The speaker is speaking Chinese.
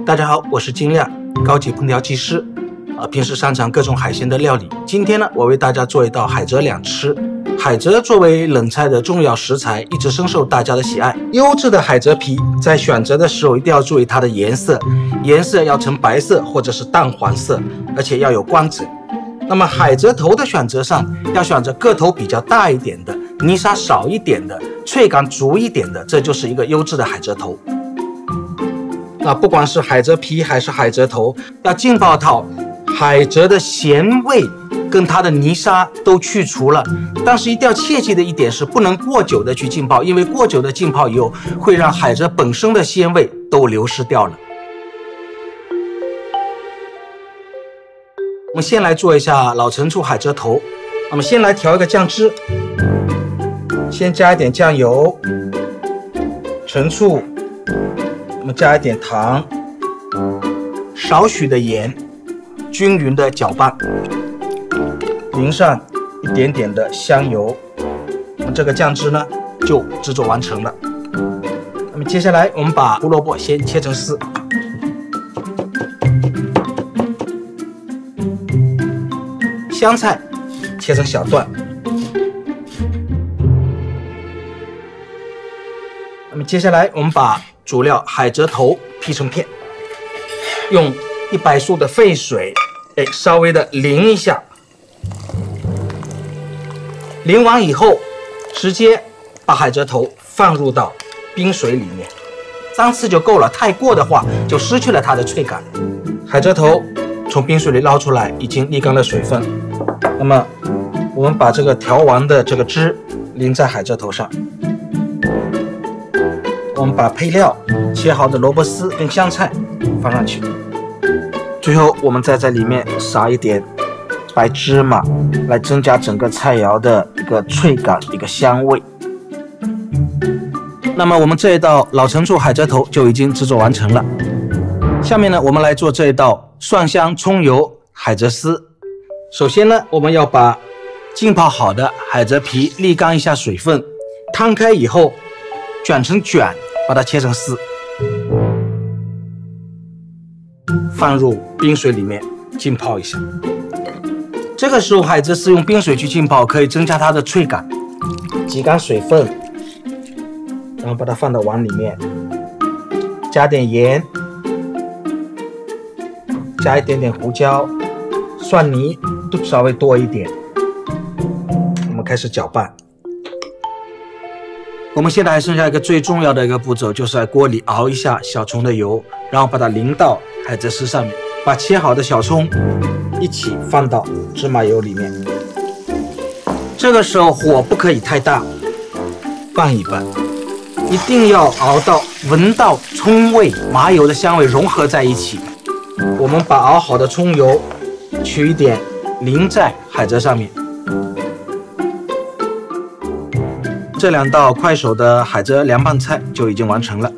大家好，我是金亮，高级烹调技师，平时擅长各种海鲜的料理。今天呢，我为大家做一道海蜇两吃。海蜇作为冷菜的重要食材，一直深受大家的喜爱。优质的海蜇皮在选择的时候一定要注意它的颜色，颜色要呈白色或者是淡黄色，而且要有光泽。那么海蜇头的选择上，要选择个头比较大一点的，泥沙少一点的，脆感足一点的，这就是一个优质的海蜇头。那不管是海蜇皮还是海蜇头，要浸泡到海蜇的咸味跟它的泥沙都去除了。但是一定要切记的一点是，不能过久的去浸泡，因为过久的浸泡以后，会让海蜇本身的鲜味都流失掉了。我们先来做一下老陈醋海蜇头。我们先来调一个酱汁，先加一点酱油、陈醋，我们加一点糖，少许的盐，均匀的搅拌，淋上一点点的香油，那么这个酱汁呢就制作完成了。那么接下来我们把胡萝卜先切成丝，香菜切成小段，那么接下来我们把主料海蜇头劈成片，用100度的沸水，稍微的淋一下，淋完以后，直接把海蜇头放入到冰水里面，3次就够了，太过的话就失去了它的脆感。海蜇头从冰水里捞出来，已经沥干了水分。那么我们把这个调完的这个汁淋在海蜇头上，我们把配料切好的萝卜丝跟香菜放上去，最后我们再在里面撒一点白芝麻，来增加整个菜肴的一个脆感、一个香味。那么我们这一道老陈醋海蜇头就已经制作完成了。下面呢，我们来做这一道蒜香葱油海蜇丝。首先呢，我们要把浸泡好的海蜇皮沥干一下水分，摊开以后卷成卷，把它切成丝，放入冰水里面浸泡一下。这个时候海蜇丝用冰水去浸泡，可以增加它的脆感。挤干水分，然后把它放到碗里面，加点盐，加一点点胡椒，蒜泥都稍微多一点。我们开始搅拌。我们现在还剩下一个最重要的一个步骤，就是在锅里熬一下小葱的油，然后把它淋到海蜇丝上面，把切好的小葱一起放到芝麻油里面。这个时候火不可以太大，拌一拌，一定要熬到闻到葱味、麻油的香味融合在一起。我们把熬好的葱油取一点淋在海蜇上面。这2道快手的海蜇凉拌菜就已经完成了。